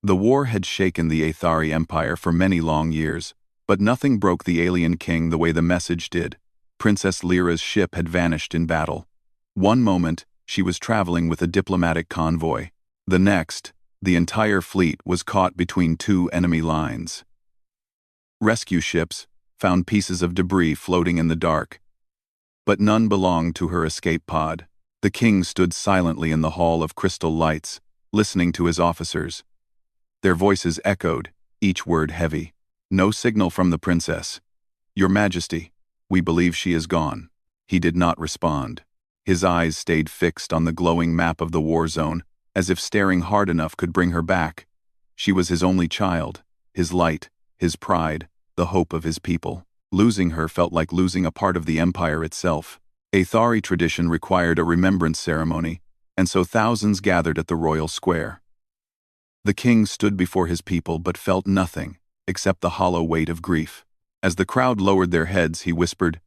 The war had shaken the Aethari Empire for many long years, but nothing broke the alien king the way the message did. Princess Lyra's ship had vanished in battle. One moment, she was traveling with a diplomatic convoy. The next, the entire fleet was caught between two enemy lines. Rescue ships found pieces of debris floating in the dark, but none belonged to her escape pod. The king stood silently in the hall of crystal lights, listening to his officers. Their voices echoed, each word heavy. No signal from the princess. "Your Majesty, we believe she is gone." He did not respond. His eyes stayed fixed on the glowing map of the war zone, as if staring hard enough could bring her back. She was his only child, his light, his pride, the hope of his people. Losing her felt like losing a part of the empire itself. Aethari tradition required a remembrance ceremony, and so thousands gathered at the royal square. The king stood before his people but felt nothing, except the hollow weight of grief. As the crowd lowered their heads, he whispered,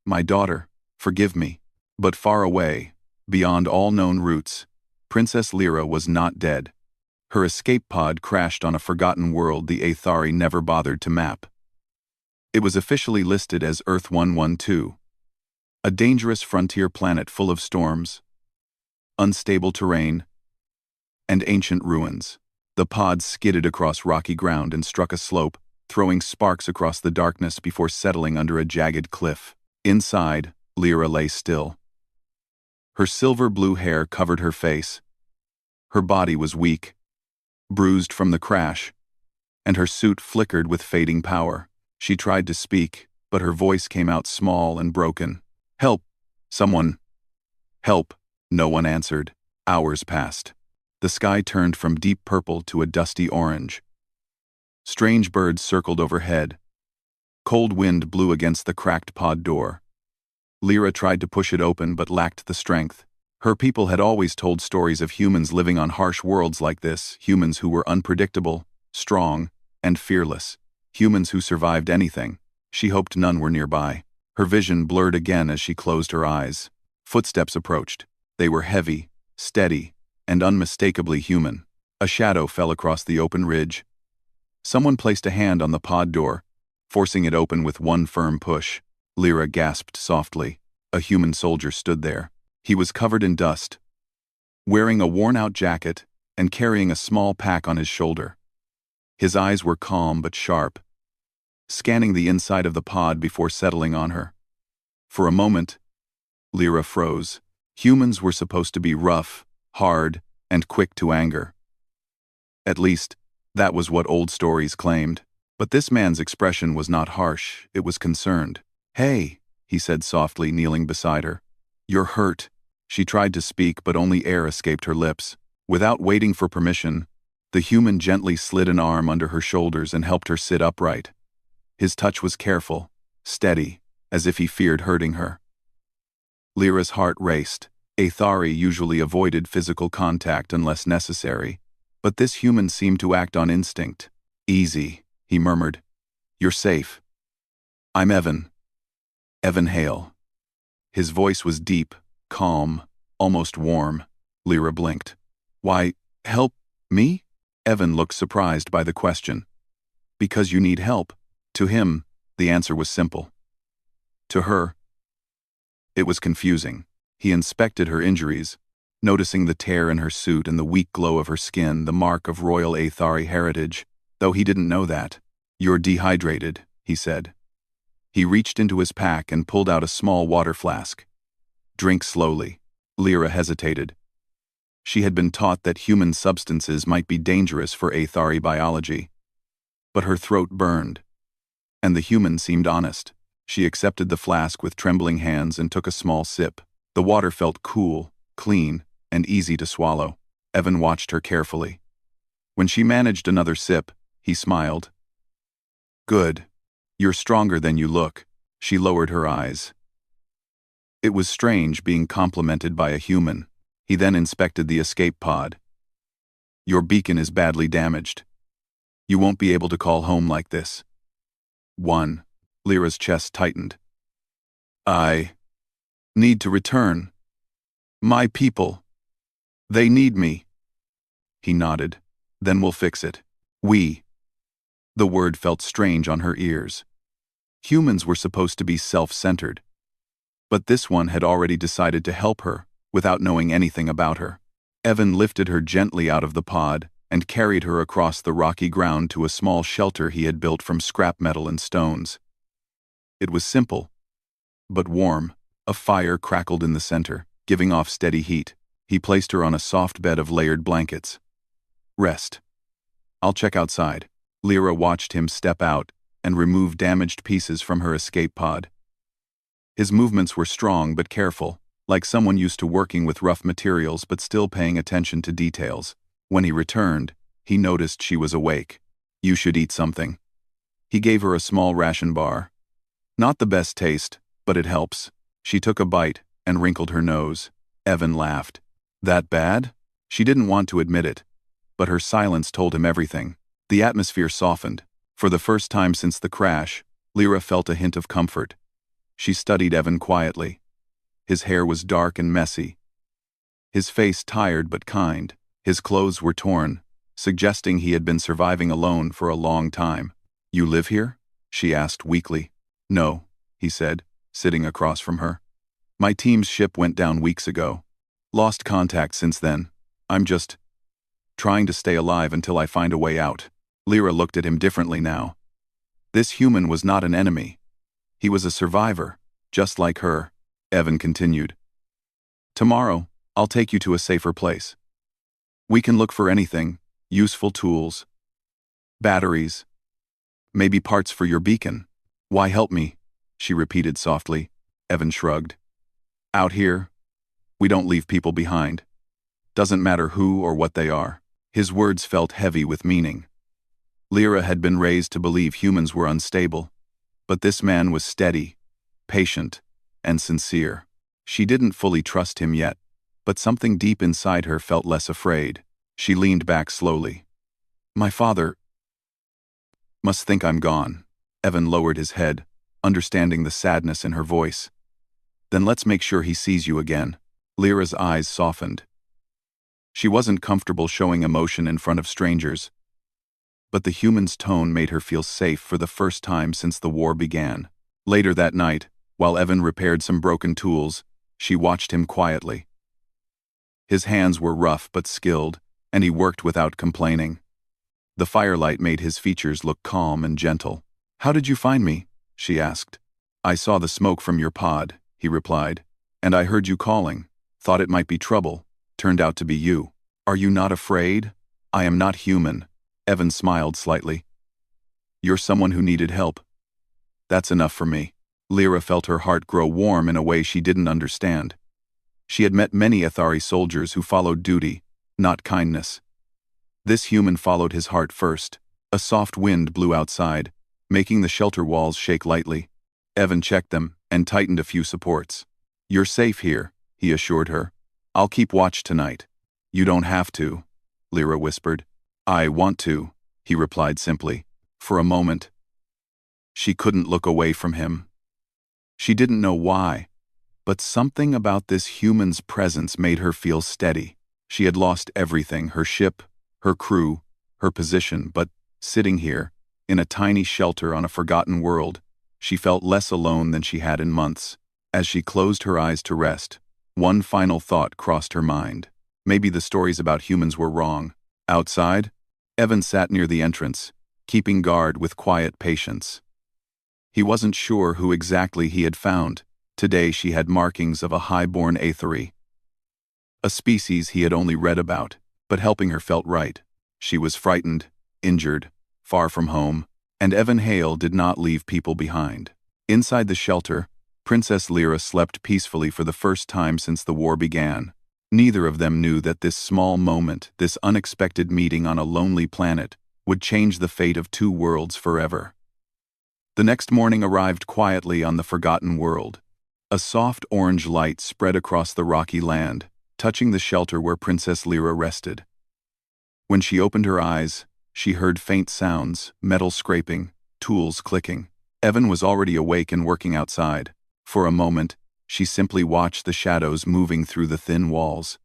"My daughter, forgive me." But far away, beyond all known routes, Princess Lyra was not dead. Her escape pod crashed on a forgotten world the Aethari never bothered to map. It was officially listed as Earth 112, a dangerous frontier planet full of storms, unstable terrain, and ancient ruins. The pod skidded across rocky ground and struck a slope, throwing sparks across the darkness before settling under a jagged cliff. Inside, Lyra lay still. Her silver-blue hair covered her face. Her body was weak, bruised from the crash, and her suit flickered with fading power. She tried to speak, but her voice came out small and broken. "Help! Someone! Help!" No one answered. Hours passed. The sky turned from deep purple to a dusty orange. Strange birds circled overhead. Cold wind blew against the cracked pod door. Lyra tried to push it open but lacked the strength. Her people had always told stories of humans living on harsh worlds like this, humans who were unpredictable, strong, and fearless. Humans who survived anything. She hoped none were nearby. Her vision blurred again as she closed her eyes. Footsteps approached. They were heavy, steady, and unmistakably human. A shadow fell across the open ridge. Someone placed a hand on the pod door, forcing it open with one firm push. Lyra gasped softly. A human soldier stood there. He was covered in dust, wearing a worn-out jacket and carrying a small pack on his shoulder. His eyes were calm but sharp, scanning the inside of the pod before settling on her. For a moment, Lyra froze. Humans were supposed to be rough, hard, and quick to anger. At least, that was what old stories claimed. But this man's expression was not harsh, it was concerned. "Hey," he said softly, kneeling beside her. "You're hurt." She tried to speak, but only air escaped her lips. Without waiting for permission, the human gently slid an arm under her shoulders and helped her sit upright. His touch was careful, steady, as if he feared hurting her. Lyra's heart raced. Aethari usually avoided physical contact unless necessary, but this human seemed to act on instinct. "Easy," he murmured. "You're safe. I'm Evan. Evan Hale." His voice was deep, calm, almost warm. Lyra blinked. "Why, help me?" Evan looked surprised by the question. "Because you need help." To him, the answer was simple. To her, it was confusing. He inspected her injuries, noticing the tear in her suit and the weak glow of her skin, the mark of royal Aethari heritage, though he didn't know that. "You're dehydrated," he said. He reached into his pack and pulled out a small water flask. "Drink slowly." Lyra hesitated. She had been taught that human substances might be dangerous for Aethari biology. But her throat burned, and the human seemed honest. She accepted the flask with trembling hands and took a small sip. The water felt cool, clean, and easy to swallow. Evan watched her carefully. When she managed another sip, he smiled. "Good. You're stronger than you look." She lowered her eyes. It was strange being complimented by a human. He then inspected the escape pod. "Your beacon is badly damaged. You won't be able to call home like this." "One." Lyra's chest tightened. "I need to return. My people. They need me." He nodded. Then we'll fix it. We. The word felt strange on her ears. Humans were supposed to be self-centered. But this one had already decided to help her, without knowing anything about her. Evan lifted her gently out of the pod and carried her across the rocky ground to a small shelter he had built from scrap metal and stones. It was simple, but warm. A fire crackled in the center, giving off steady heat. He placed her on a soft bed of layered blankets. Rest. I'll check outside. Lyra watched him step out and remove damaged pieces from her escape pod. His movements were strong but careful, like someone used to working with rough materials but still paying attention to details. When he returned, he noticed she was awake. You should eat something. He gave her a small ration bar. Not the best taste, but it helps. She took a bite and wrinkled her nose. Evan laughed. That bad? She didn't want to admit it, but her silence told him everything. The atmosphere softened. For the first time since the crash, Lyra felt a hint of comfort. She studied Evan quietly. His hair was dark and messy. His face tired but kind. His clothes were torn, suggesting he had been surviving alone for a long time. You live here? She asked weakly. No, he said, sitting across from her. My team's ship went down weeks ago. Lost contact since then. I'm just trying to stay alive until I find a way out. Lyra looked at him differently now. This human was not an enemy. He was a survivor, just like her. Evan continued. Tomorrow, I'll take you to a safer place. We can look for anything, useful tools, batteries, maybe parts for your beacon. Why help me? She repeated softly. Evan shrugged. Out here, we don't leave people behind. Doesn't matter who or what they are. His words felt heavy with meaning. Lyra had been raised to believe humans were unstable, but this man was steady, patient, and sincere. She didn't fully trust him yet, but something deep inside her felt less afraid. She leaned back slowly. My father must think I'm gone. Evan lowered his head, understanding the sadness in her voice. Then let's make sure he sees you again. Lyra's eyes softened. She wasn't comfortable showing emotion in front of strangers, but the human's tone made her feel safe for the first time since the war began. Later that night, while Evan repaired some broken tools, she watched him quietly. His hands were rough but skilled, and he worked without complaining. The firelight made his features look calm and gentle. How did you find me? She asked. I saw the smoke from your pod, he replied, and I heard you calling. Thought it might be trouble. Turned out to be you. Are you not afraid? I am not human. Evan smiled slightly. You're someone who needed help. That's enough for me. Lyra felt her heart grow warm in a way she didn't understand. She had met many Athari soldiers who followed duty, not kindness. This human followed his heart first. A soft wind blew outside, making the shelter walls shake lightly. Evan checked them and tightened a few supports. You're safe here, he assured her. I'll keep watch tonight. You don't have to, Lyra whispered. I want to, he replied simply. For a moment, she couldn't look away from him. She didn't know why, but something about this human's presence made her feel steady. She had lost everything, her ship, her crew, her position, but sitting here, in a tiny shelter on a forgotten world, she felt less alone than she had in months. As she closed her eyes to rest, one final thought crossed her mind. Maybe the stories about humans were wrong. Outside, Evan sat near the entrance, keeping guard with quiet patience. He wasn't sure who exactly he had found. Today she had markings of a high-born Aethari, a species he had only read about, but helping her felt right. She was frightened, injured, far from home, and Evan Hale did not leave people behind. Inside the shelter, Princess Lyra slept peacefully for the first time since the war began. Neither of them knew that this small moment, this unexpected meeting on a lonely planet, would change the fate of two worlds forever. The next morning arrived quietly on the forgotten world. A soft orange light spread across the rocky land, touching the shelter where Princess Lyra rested. When she opened her eyes, she heard faint sounds, metal scraping, tools clicking. Evan was already awake and working outside. For a moment, she simply watched the shadows moving through the thin walls.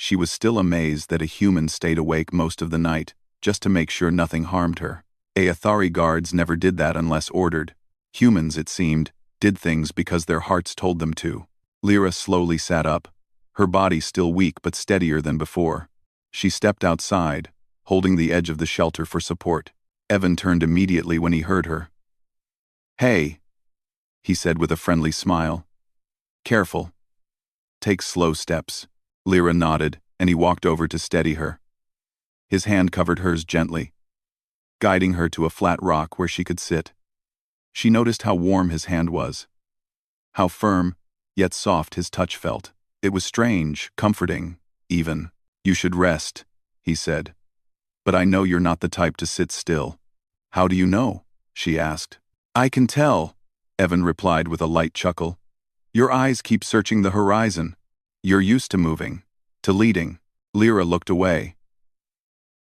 She was still amazed that a human stayed awake most of the night, just to make sure nothing harmed her. Aethari guards never did that unless ordered. Humans, it seemed, did things because their hearts told them to. Lyra slowly sat up, her body still weak but steadier than before. She stepped outside, holding the edge of the shelter for support. Evan turned immediately when he heard her. "Hey," he said with a friendly smile. "Careful. Take slow steps." Lyra nodded, and he walked over to steady her. His hand covered hers gently, guiding her to a flat rock where she could sit. She noticed how warm his hand was, how firm, yet soft his touch felt. It was strange, comforting, even. "You should rest," he said. "But I know you're not the type to sit still." "How do you know?" she asked. "I can tell," Evan replied with a light chuckle. "Your eyes keep searching the horizon. You're used to moving, to leading." Lyra looked away.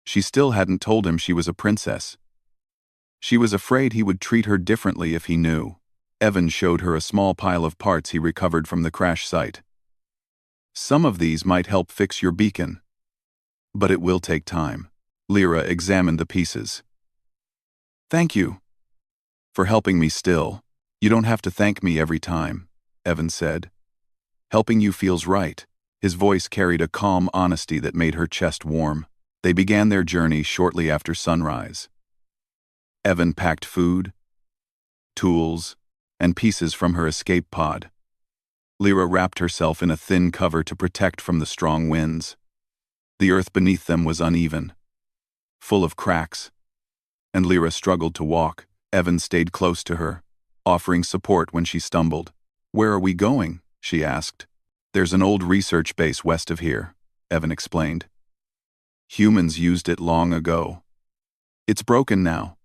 She still hadn't told him she was a princess. She was afraid he would treat her differently if he knew. Evan showed her a small pile of parts he recovered from the crash site. "Some of these might help fix your beacon. But it will take time." Lyra examined the pieces. "Thank you for helping me still. You don't have to thank me every time," Evan said. "Helping you feels right." His voice carried a calm honesty that made her chest warm. They began their journey shortly after sunrise. Evan packed food, tools, and pieces from her escape pod. Lyra wrapped herself in a thin cover to protect from the strong winds. The earth beneath them was uneven, full of cracks, and Lyra struggled to walk. Evan stayed close to her, offering support when she stumbled. "Where are we going?" she asked. "There's an old research base west of here," Evan explained. "Humans used it long ago. It's broken now.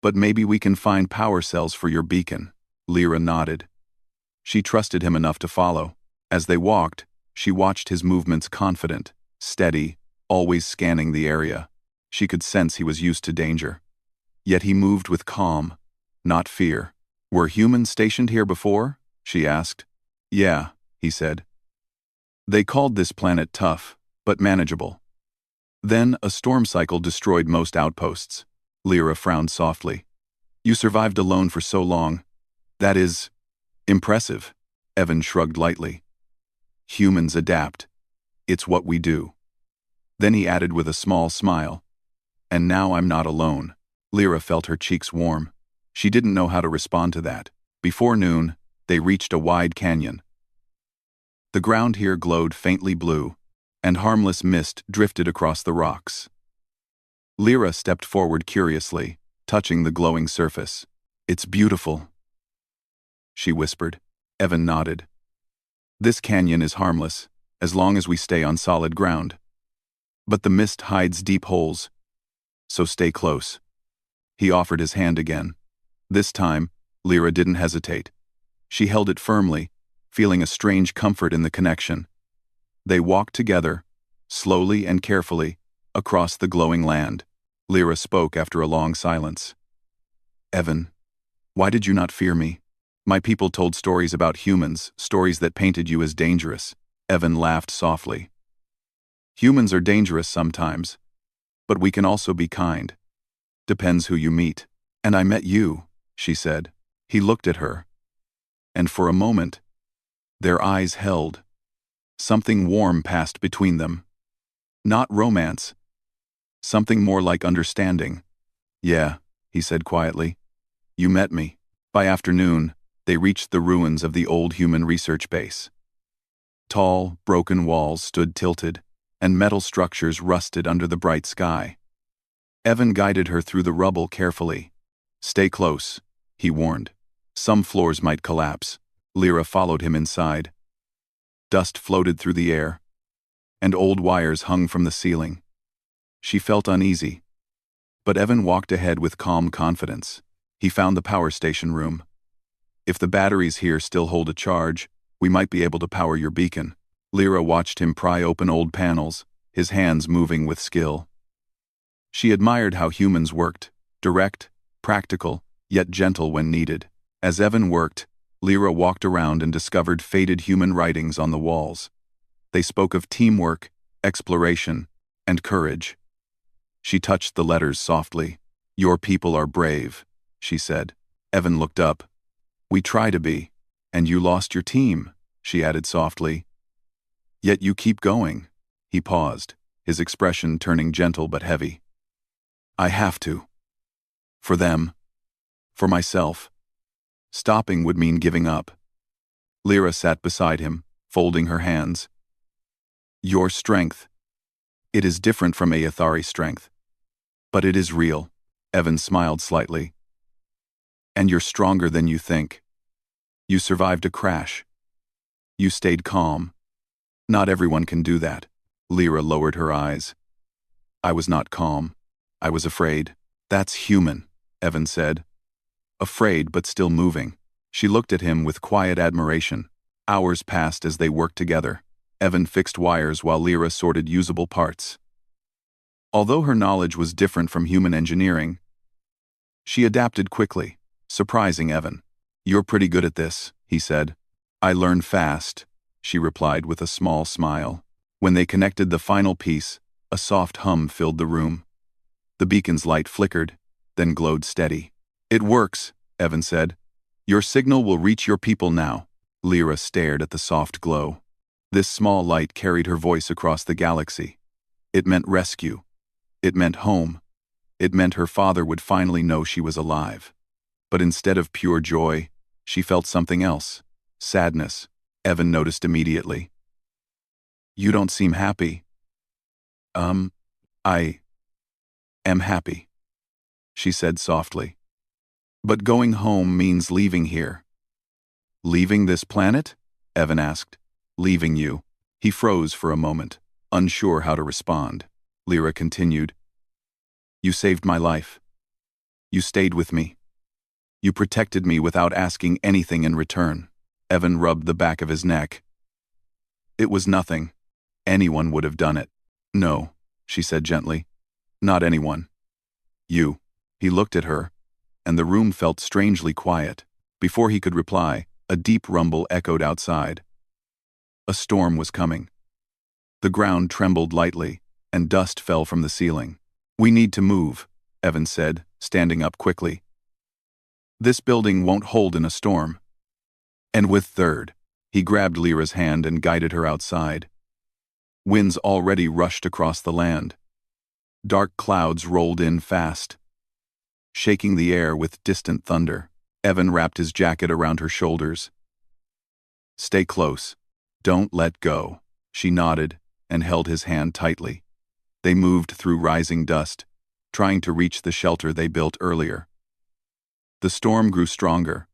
But maybe we can find power cells for your beacon." Lyra nodded. She trusted him enough to follow. As they walked, she watched his movements, confident, steady, always scanning the area. She could sense he was used to danger. Yet he moved with calm, not fear. "Were humans stationed here before?" she asked. "Yeah," he said. "They called this planet tough, but manageable. Then a storm cycle destroyed most outposts." Lyra frowned softly. "You survived alone for so long. That is impressive." Evan shrugged lightly. "Humans adapt. It's what we do." Then he added with a small smile, "And now I'm not alone." Lyra felt her cheeks warm. She didn't know how to respond to that. Before noon, they reached a wide canyon. The ground here glowed faintly blue, and harmless mist drifted across the rocks. Lyra stepped forward curiously, touching the glowing surface. "It's beautiful," she whispered. Evan nodded. "This canyon is harmless, as long as we stay on solid ground. But the mist hides deep holes, so stay close." He offered his hand again. This time, Lyra didn't hesitate. She held it firmly, feeling a strange comfort in the connection. They walked together, slowly and carefully, across the glowing land. Lyra spoke after a long silence. "Evan, why did you not fear me? My people told stories about humans, stories that painted you as dangerous." Evan laughed softly. "Humans are dangerous sometimes, but we can also be kind. Depends who you meet. And I met you," she said. He looked at her, and for a moment, their eyes held. Something warm passed between them. Not romance. Something more like understanding. "Yeah," he said quietly. "You met me." By afternoon, they reached the ruins of the old human research base. Tall, broken walls stood tilted, and metal structures rusted under the bright sky. Evan guided her through the rubble carefully. "Stay close," he warned. "Some floors might collapse." Lyra followed him inside. Dust floated through the air, and old wires hung from the ceiling. She felt uneasy, but Evan walked ahead with calm confidence. He found the power station room. "If the batteries here still hold a charge, we might be able to power your beacon." Lyra watched him pry open old panels, his hands moving with skill. She admired how humans worked, direct, practical, yet gentle when needed. As Evan worked, Lyra walked around and discovered faded human writings on the walls. They spoke of teamwork, exploration, and courage. She touched the letters softly. "Your people are brave," she said. Evan looked up. "We try to be. And you lost your team," she added softly. "Yet you keep going." He paused, his expression turning gentle but heavy. "I have to. For them. For myself. Stopping would mean giving up." Lyra sat beside him, folding her hands. "Your strength. It is different from Aethari strength. But it is real." Evan smiled slightly. "And you're stronger than you think. You survived a crash. You stayed calm. Not everyone can do that." Lyra lowered her eyes. "I was not calm. I was afraid." "That's human," Evan said. Afraid but still moving. She looked at him with quiet admiration. Hours passed as they worked together. Evan fixed wires while Lyra sorted usable parts. Although her knowledge was different from human engineering, she adapted quickly, surprising Evan. "You're pretty good at this," he said. "I learn fast," she replied with a small smile. When they connected the final piece, a soft hum filled the room. The beacon's light flickered, then glowed steady. "It works," Evan said. "Your signal will reach your people now." Lyra stared at the soft glow. This small light carried her voice across the galaxy. It meant rescue. It meant home. It meant her father would finally know she was alive. But instead of pure joy, she felt something else. Sadness, Evan noticed immediately. "You don't seem happy." I am happy," she said softly. "But going home means leaving here." "Leaving this planet?" Evan asked. "Leaving you." He froze for a moment, unsure how to respond. Lyra continued. "You saved my life. You stayed with me. You protected me without asking anything in return." Evan rubbed the back of his neck. "It was nothing. Anyone would have done it." "No," she said gently. "Not anyone. You." He looked at her, and the room felt strangely quiet. Before he could reply, a deep rumble echoed outside. A storm was coming. The ground trembled lightly, and dust fell from the ceiling. "We need to move," Evan said, standing up quickly. "This building won't hold in a storm." And with third, he grabbed Lyra's hand and guided her outside. Winds already rushed across the land. Dark clouds rolled in fast, shaking the air with distant thunder. Evan wrapped his jacket around her shoulders. "Stay close. Don't let go." She nodded and held his hand tightly. They moved through rising dust, trying to reach the shelter they built earlier. The storm grew stronger,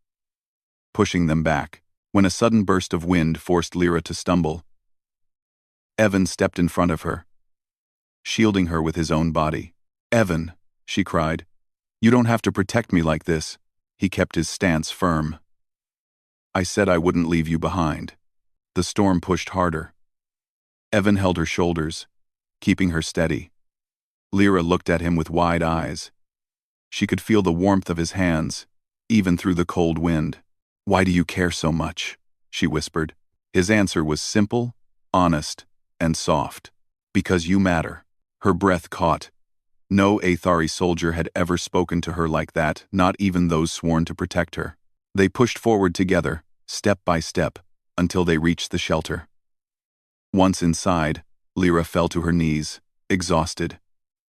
pushing them back, when a sudden burst of wind forced Lyra to stumble. Evan stepped in front of her, shielding her with his own body. "Evan," she cried, "you don't have to protect me like this." He kept his stance firm. "I said I wouldn't leave you behind." The storm pushed harder. Evan held her shoulders, keeping her steady. Lyra looked at him with wide eyes. She could feel the warmth of his hands, even through the cold wind. "Why do you care so much?" she whispered. His answer was simple, honest, and soft. "Because you matter." Her breath caught. No Aethari soldier had ever spoken to her like that, not even those sworn to protect her. They pushed forward together, step by step, until they reached the shelter. Once inside, Lyra fell to her knees, exhausted.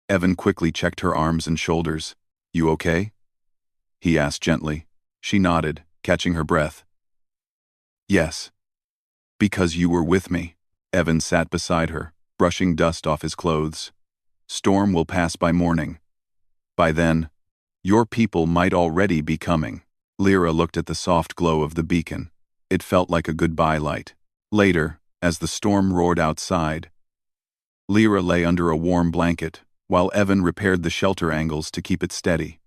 Evan quickly checked her arms and shoulders. "You okay?" he asked gently. She nodded, catching her breath. "Yes. Because you were with me." Evan sat beside her, brushing dust off his clothes. "Storm will pass by morning. By then, your people might already be coming." Lyra looked at the soft glow of the beacon. It felt like a goodbye light. Later, as the storm roared outside, Lyra lay under a warm blanket, while Evan repaired the shelter angles to keep it steady.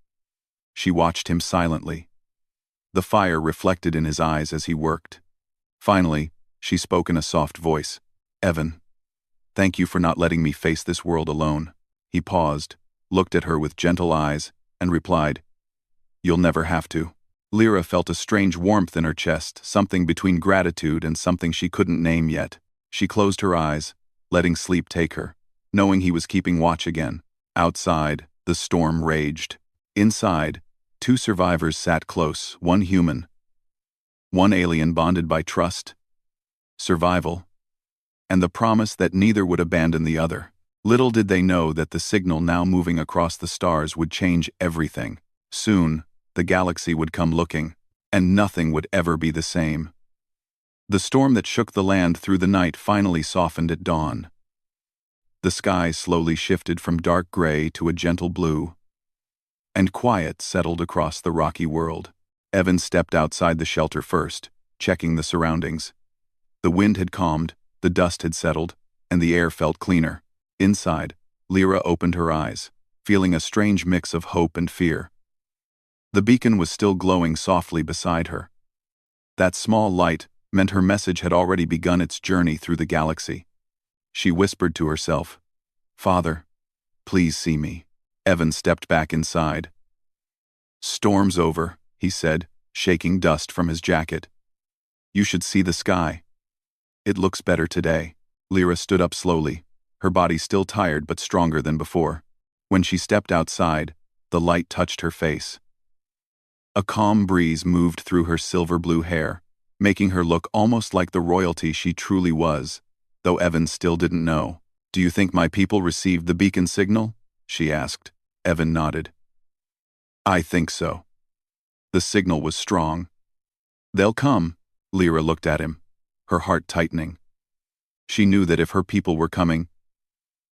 She watched him silently. The fire reflected in his eyes as he worked. Finally, she spoke in a soft voice. "Evan, thank you for not letting me face this world alone." He paused, looked at her with gentle eyes, and replied, "You'll never have to." Lyra felt a strange warmth in her chest, something between gratitude and something she couldn't name yet. She closed her eyes, letting sleep take her, knowing he was keeping watch again. Outside, the storm raged. Inside, two survivors sat close, one human, one alien bonded by trust, survival, and the promise that neither would abandon the other. Little did they know that the signal now moving across the stars would change everything. Soon, the galaxy would come looking, and nothing would ever be the same. The storm that shook the land through the night finally softened at dawn. The sky slowly shifted from dark gray to a gentle blue, and quiet settled across the rocky world. Evan stepped outside the shelter first, checking the surroundings. The wind had calmed, the dust had settled, and the air felt cleaner. Inside, Lyra opened her eyes, feeling a strange mix of hope and fear. The beacon was still glowing softly beside her. That small light meant her message had already begun its journey through the galaxy. She whispered to herself, "Father, please see me." Evan stepped back inside. "Storm's over," he said, shaking dust from his jacket. "You should see the sky. It looks better today." Lyra stood up slowly, her body still tired but stronger than before. When she stepped outside, the light touched her face. A calm breeze moved through her silver-blue hair, making her look almost like the royalty she truly was, though Evan still didn't know. "Do you think my people received the beacon signal?" she asked. Evan nodded. "I think so. The signal was strong." "They'll come." Lyra looked at him, her heart tightening. She knew that if her people were coming,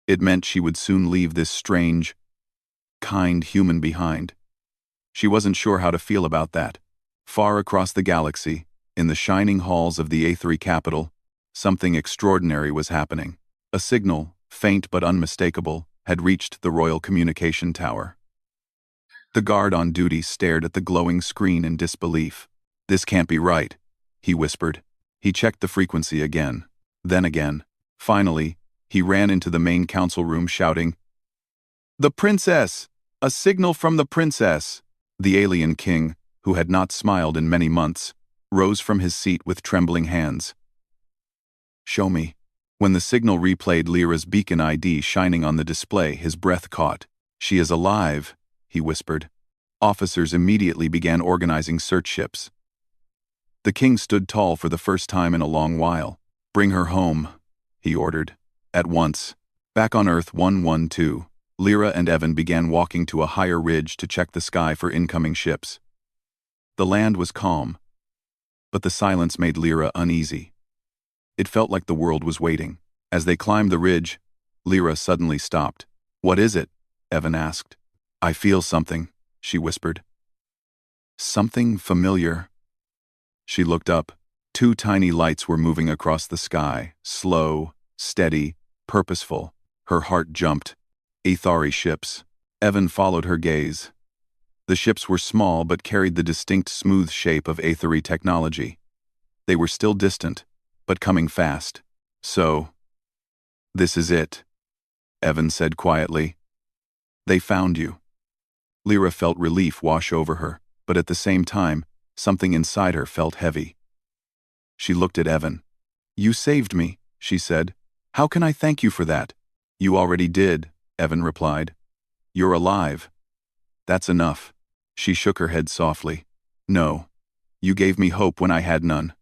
it meant she would soon leave this strange, kind human behind. She wasn't sure how to feel about that. Far across the galaxy, in the shining halls of the Aethery capital, something extraordinary was happening. A signal, faint but unmistakable, had reached the royal communication tower. The guard on duty stared at the glowing screen in disbelief. "This can't be right," he whispered. He checked the frequency again, then again. Finally, he ran into the main council room shouting, "The princess! A signal from the princess!" The alien king, who had not smiled in many months, rose from his seat with trembling hands. "Show me." When the signal replayed Lyra's beacon ID shining on the display, his breath caught. "She is alive," he whispered. Officers immediately began organizing search ships. The king stood tall for the first time in a long while. "Bring her home," he ordered. At once. Back on Earth 112, Lyra and Evan began walking to a higher ridge to check the sky for incoming ships. The land was calm, but the silence made Lyra uneasy. It felt like the world was waiting. As they climbed the ridge, Lyra suddenly stopped. "What is it?" Evan asked. "I feel something," she whispered. "Something familiar." She looked up. Two tiny lights were moving across the sky, slow, steady, purposeful. Her heart jumped. Aethari ships. Evan followed her gaze. The ships were small but carried the distinct smooth shape of Aethari technology. They were still distant, but coming fast. "So, this is it," Evan said quietly. "They found you." Lyra felt relief wash over her, but at the same time, something inside her felt heavy. She looked at Evan. "You saved me," she said. "How can I thank you for that?" "You already did," Evan replied. "You're alive. That's enough." She shook her head softly. "No. You gave me hope when I had none.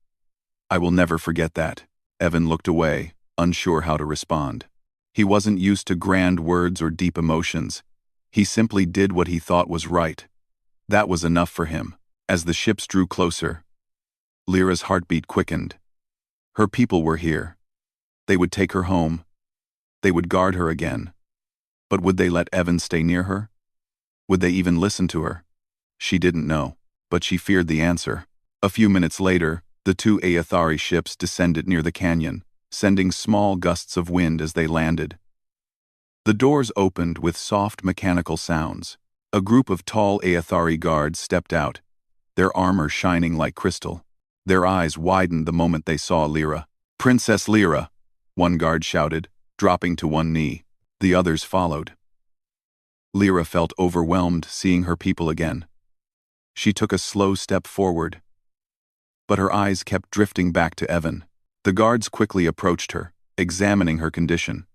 I will never forget that." Evan looked away, unsure how to respond. He wasn't used to grand words or deep emotions. He simply did what he thought was right. That was enough for him. As the ships drew closer, Lyra's heartbeat quickened. Her people were here. They would take her home. They would guard her again. But would they let Evan stay near her? Would they even listen to her? She didn't know, but she feared the answer. A few minutes later, the two Aethari ships descended near the canyon, sending small gusts of wind as they landed. The doors opened with soft mechanical sounds. A group of tall Aethari guards stepped out, their armor shining like crystal. Their eyes widened the moment they saw Lyra. "Princess Lyra," one guard shouted, dropping to one knee. The others followed. Lyra felt overwhelmed seeing her people again. She took a slow step forward, but her eyes kept drifting back to Evan. The guards quickly approached her, examining her condition.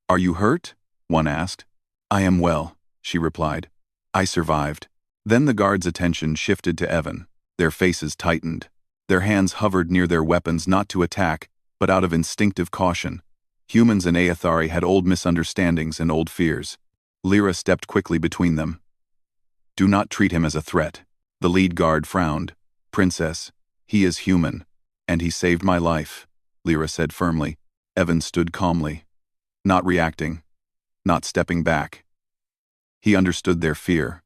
"Are you hurt?" one asked. "I am well," she replied. "I survived." Then the guards' attention shifted to Evan. Their faces tightened. Their hands hovered near their weapons, not to attack, but out of instinctive caution. Humans and Aethari had old misunderstandings and old fears. Lyra stepped quickly between them. "Do not treat him as a threat." The lead guard frowned. "Princess, he is human, and he saved my life," Lyra said firmly. Evan stood calmly, not reacting, not stepping back. He understood their fear.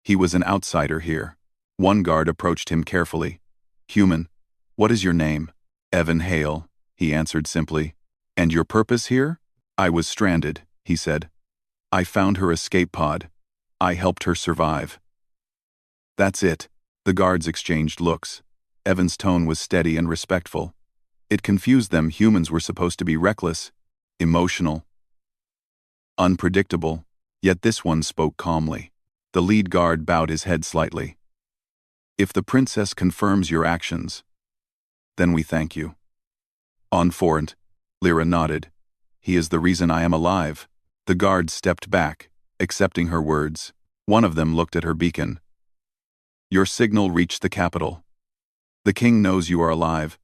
He was an outsider here. One guard approached him carefully. "Human, what is your name?" "Evan Hale," he answered simply. "And your purpose here?" "I was stranded," he said. "I found her escape pod. I helped her survive." "That's it." The guards exchanged looks. Evan's tone was steady and respectful. It confused them. Humans were supposed to be reckless, emotional, unpredictable, yet this one spoke calmly. The lead guard bowed his head slightly. "If the princess confirms your actions, then we thank you." "On forint," Lyra nodded. "He is the reason I am alive." The guards stepped back, accepting her words. One of them looked at her beacon. "Your signal reached the capital. The king knows you are alive.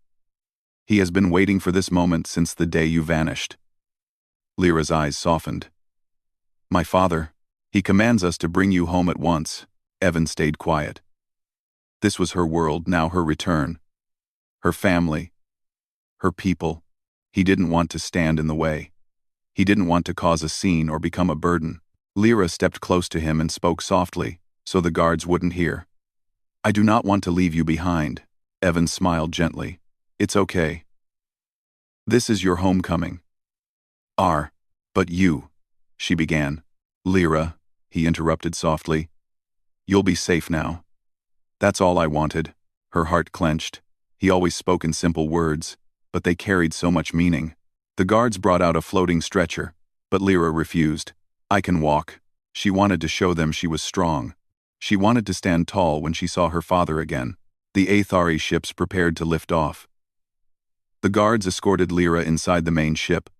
He has been waiting for this moment since the day you vanished." Lyra's eyes softened. "My father, he commands us to bring you home at once." Evan stayed quiet. This was her world, now her return. Her family. Her people. He didn't want to stand in the way. He didn't want to cause a scene or become a burden. Lyra stepped close to him and spoke softly, so the guards wouldn't hear. "I do not want to leave you behind." Evan smiled gently. "It's okay. This is your homecoming." But you," she began. "Lyra," he interrupted softly. "You'll be safe now." That's all I wanted. Her heart clenched. He always spoke in simple words, but they carried so much meaning. The guards brought out a floating stretcher, but Lyra refused. "I can walk." She wanted to show them she was strong. She wanted to stand tall when she saw her father again. The Aethari ships prepared to lift off. The guards escorted Lyra inside the main ship,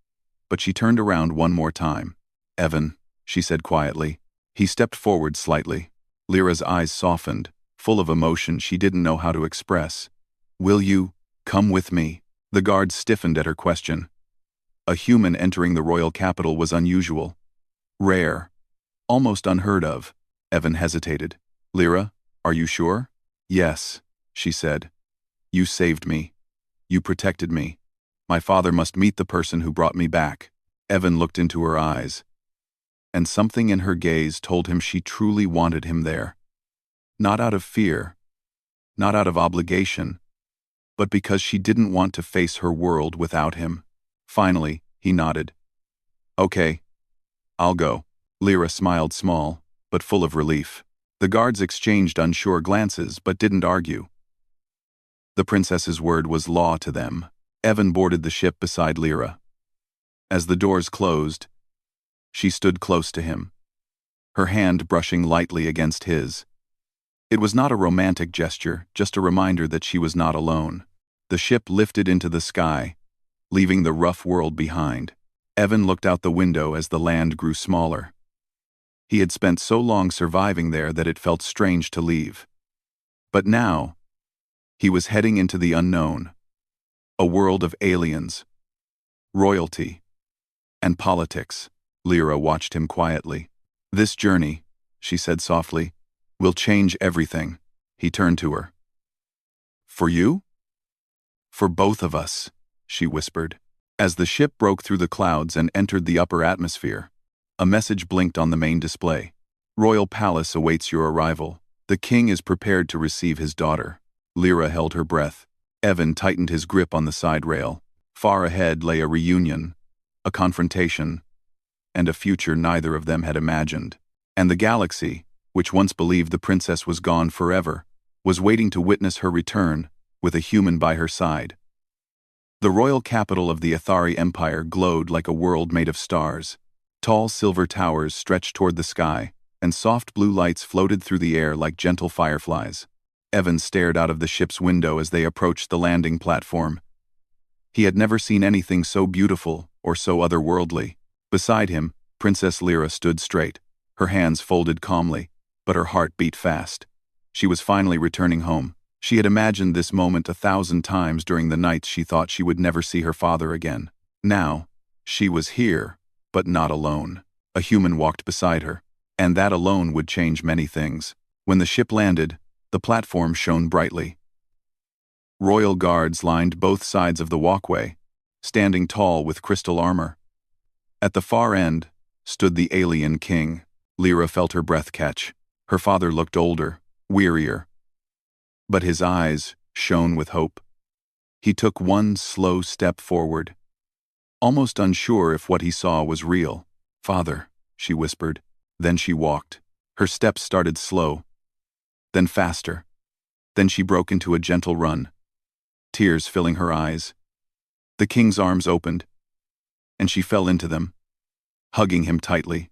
but she turned around one more time. "Evan," she said quietly. He stepped forward slightly. Lyra's eyes softened, full of emotion she didn't know how to express. "Will you come with me?" The guards stiffened at her question. A human entering the royal capital was unusual. Rare. Almost unheard of. Evan hesitated. "Lyra, are you sure?" "Yes," she said. "You saved me. You protected me. My father must meet the person who brought me back." Evan looked into her eyes, and something in her gaze told him she truly wanted him there. Not out of fear, not out of obligation, but because she didn't want to face her world without him. Finally, he nodded. "Okay, I'll go." Lyra smiled, small, but full of relief. The guards exchanged unsure glances but didn't argue. The princess's word was law to them. Evan boarded the ship beside Lyra. As the doors closed, she stood close to him, her hand brushing lightly against his. It was not a romantic gesture, just a reminder that she was not alone. The ship lifted into the sky, leaving the rough world behind. Evan looked out the window as the land grew smaller. He had spent so long surviving there that it felt strange to leave. But now, he was heading into the unknown, a world of aliens, royalty, and politics. Lyra watched him quietly. "This journey," she said softly, "will change everything." He turned to her. "For you?" "For both of us," she whispered. As the ship broke through the clouds and entered the upper atmosphere, a message blinked on the main display. "Royal Palace awaits your arrival. The king is prepared to receive his daughter." Lyra held her breath. Evan tightened his grip on the side rail. Far ahead lay a reunion, a confrontation, and a future neither of them had imagined. And the galaxy, which once believed the princess was gone forever, was waiting to witness her return, with a human by her side. The royal capital of the Aethari Empire glowed like a world made of stars. Tall silver towers stretched toward the sky, and soft blue lights floated through the air like gentle fireflies. Evan stared out of the ship's window as they approached the landing platform. He had never seen anything so beautiful or so otherworldly. Beside him, Princess Lyra stood straight, her hands folded calmly, but her heart beat fast. She was finally returning home. She had imagined this moment 1,000 times during the nights she thought she would never see her father again. Now, she was here, but not alone. A human walked beside her, and that alone would change many things. When the ship landed, the platform shone brightly. Royal guards lined both sides of the walkway, standing tall with crystal armor. At the far end stood the alien king. Lyra felt her breath catch. Her father looked older, wearier, but his eyes shone with hope. He took one slow step forward, almost unsure if what he saw was real. "Father," she whispered. Then she walked. Her steps started slow, then faster. Then she broke into a gentle run, tears filling her eyes. The king's arms opened, and she fell into them, hugging him tightly.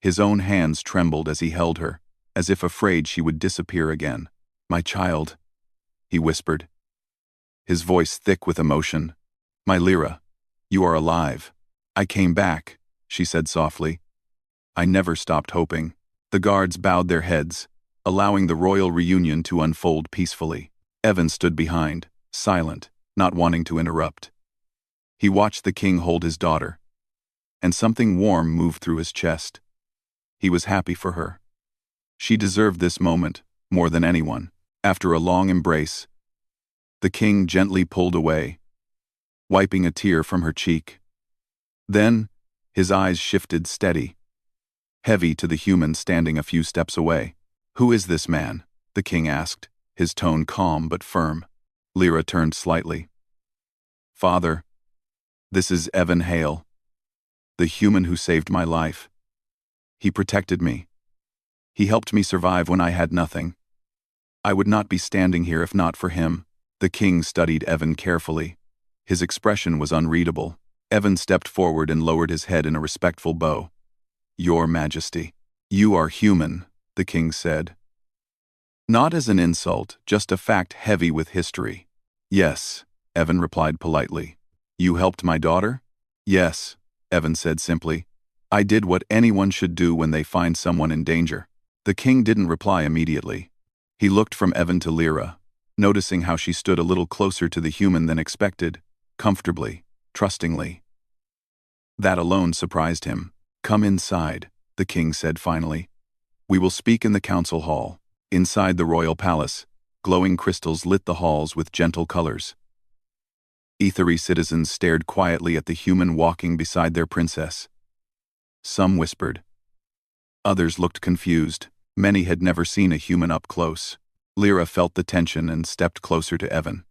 His own hands trembled as he held her, as if afraid she would disappear again. "My child," he whispered, his voice thick with emotion. "My Lyra, you are alive." "I came back," she said softly. "I never stopped hoping." The guards bowed their heads, allowing the royal reunion to unfold peacefully. Evan stood behind, silent, not wanting to interrupt. He watched the king hold his daughter, and something warm moved through his chest. He was happy for her. She deserved this moment more than anyone. After a long embrace, the king gently pulled away, wiping a tear from her cheek. Then, his eyes shifted steady, heavy to the human standing a few steps away. "Who is this man?" the king asked, his tone calm but firm. Lyra turned slightly. "Father, this is Evan Hale, the human who saved my life. He protected me. He helped me survive when I had nothing. I would not be standing here if not for him." The king studied Evan carefully. His expression was unreadable. Evan stepped forward and lowered his head in a respectful bow. "Your Majesty." "You are human," the king said. Not as an insult, just a fact heavy with history. "Yes," Evan replied politely. "You helped my daughter?" "Yes," Evan said simply. "I did what anyone should do when they find someone in danger." The king didn't reply immediately. He looked from Evan to Lyra, noticing how she stood a little closer to the human than expected, comfortably, trustingly. That alone surprised him. "Come inside," the king said finally. "We will speak in the council hall." Inside the royal palace, glowing crystals lit the halls with gentle colors. Ethery citizens stared quietly at the human walking beside their princess. Some whispered. Others looked confused. Many had never seen a human up close. Lyra felt the tension and stepped closer to Evan.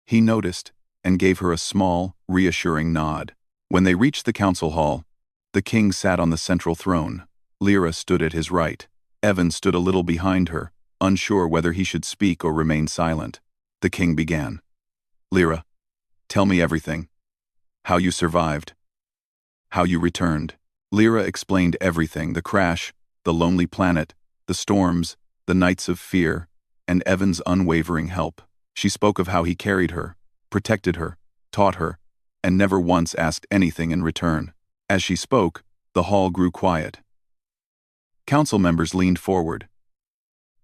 He noticed and gave her a small, reassuring nod. When they reached the council hall, the king sat on the central throne. Lyra stood at his right. Evan stood a little behind her, unsure whether he should speak or remain silent. The king began. "Lyra, tell me everything. How you survived. How you returned." Lyra explained everything: the crash, the lonely planet, the storms, the nights of fear, and Evan's unwavering help. She spoke of how he carried her, protected her, taught her, and never once asked anything in return. As she spoke, the hall grew quiet. Council members leaned forward.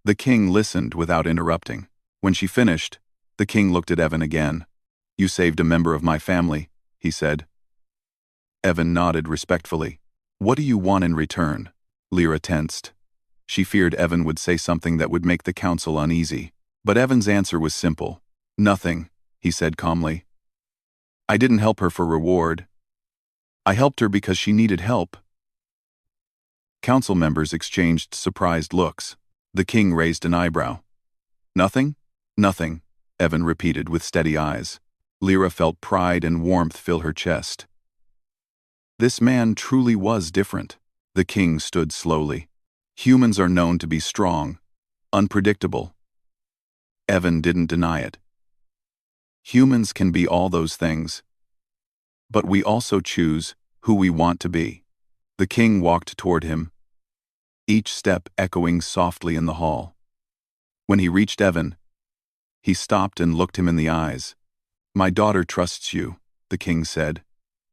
The king listened without interrupting. When she finished, the king looked at Evan again. "You saved a member of my family," he said. Evan nodded respectfully. "What do you want in return?" Lyra tensed. She feared Evan would say something that would make the council uneasy. But Evan's answer was simple. "Nothing," he said calmly. "I didn't help her for reward. I helped her because she needed help." Council members exchanged surprised looks. The king raised an eyebrow. "Nothing?" "Nothing," Evan repeated with steady eyes. Lyra felt pride and warmth fill her chest. This man truly was different. The king stood slowly. Humans are known to be strong, unpredictable. Evan didn't deny it. Humans can be all those things, but we also choose who we want to be. The king walked toward him, each step echoing softly in the hall. When he reached Evan, he stopped and looked him in the eyes. My daughter trusts you, the king said.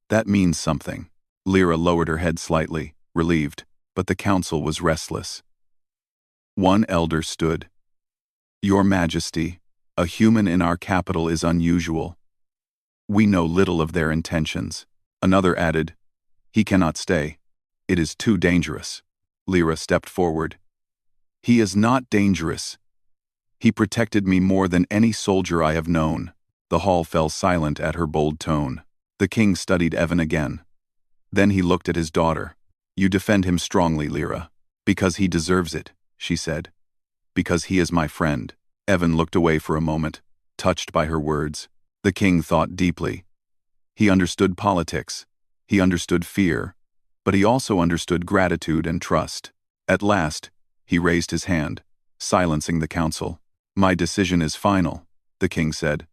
That means something. Lyra lowered her head slightly, relieved, but the council was restless. One elder stood. Your Majesty, a human in our capital is unusual. We know little of their intentions. Another added, he cannot stay. It is too dangerous. Lyra stepped forward. He is not dangerous. He protected me more than any soldier I have known. The hall fell silent at her bold tone. The king studied Evan again. Then he looked at his daughter. You defend him strongly, Lyra. Because he deserves it, she said. Because he is my friend. Evan looked away for a moment, touched by her words. The king thought deeply. He understood politics. He understood fear. But he also understood gratitude and trust. At last, he raised his hand, silencing the council. My decision is final, the king said.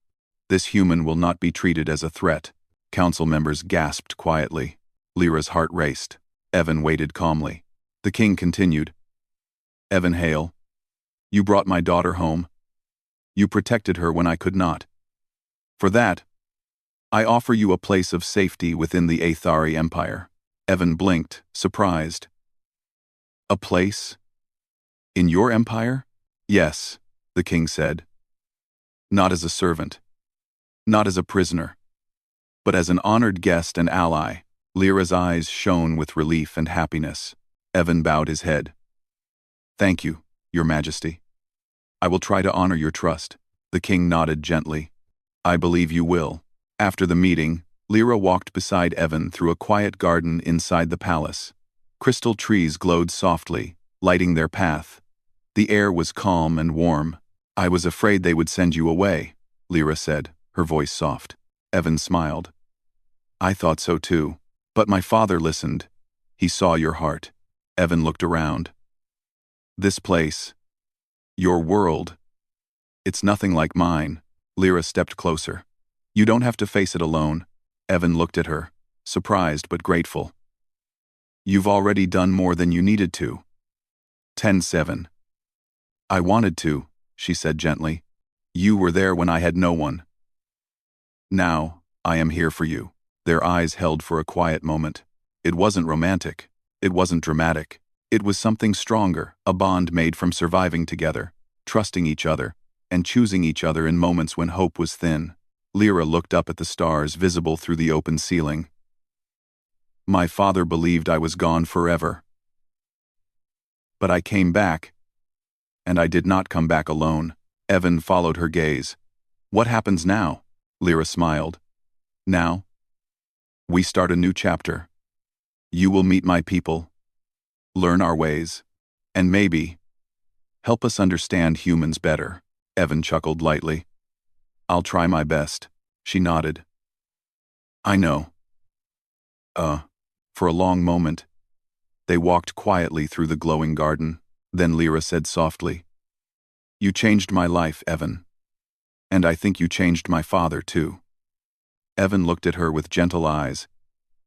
This human will not be treated as a threat. Council members gasped quietly. Lyra's heart raced. Evan waited calmly. The king continued. Evan Hale, you brought my daughter home. You protected her when I could not. For that, I offer you a place of safety within the Aethari Empire. Evan blinked, surprised. A place? In your empire? Yes, the king said. Not as a servant. Not as a prisoner. But as an honored guest and ally. Lyra's eyes shone with relief and happiness. Evan bowed his head. Thank you, Your Majesty. I will try to honor your trust. The king nodded gently. I believe you will. After the meeting, Lyra walked beside Evan through a quiet garden inside the palace. Crystal trees glowed softly, lighting their path. The air was calm and warm. I was afraid they would send you away, Lyra said, her voice soft. Evan smiled. I thought so too. But my father listened. He saw your heart. Evan looked around. This place. Your world. It's nothing like mine. Lyra stepped closer. You don't have to face it alone. Evan looked at her, surprised but grateful. You've already done more than you needed to. 10-7. I wanted to, she said gently. You were there when I had no one. Now, I am here for you. Their eyes held for a quiet moment. It wasn't romantic. It wasn't dramatic. It was something stronger, a bond made from surviving together, trusting each other, and choosing each other in moments when hope was thin. Lyra looked up at the stars visible through the open ceiling. My father believed I was gone forever. But I came back. And I did not come back alone. Evan followed her gaze. What happens now? Lyra smiled. Now? We start a new chapter. You will meet my people, learn our ways, and maybe help us understand humans better. Evan chuckled lightly. I'll try my best, she nodded. I know. For a long moment, they walked quietly through the glowing garden. Then Lyra said softly, You changed my life, Evan. And I think you changed my father, too. Evan looked at her with gentle eyes.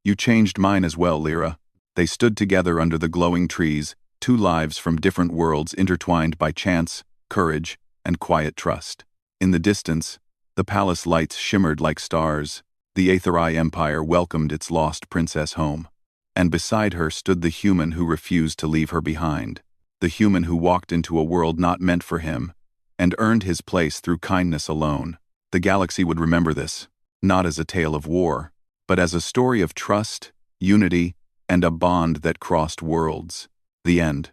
You changed mine as well, Lyra. They stood together under the glowing trees, two lives from different worlds intertwined by chance, courage, and quiet trust. In the distance, the palace lights shimmered like stars. The Aethari Empire welcomed its lost princess home. And beside her stood the human who refused to leave her behind. The human who walked into a world not meant for him, and earned his place through kindness alone. The galaxy would remember this, not as a tale of war, but as a story of trust, unity, and a bond that crossed worlds. The end.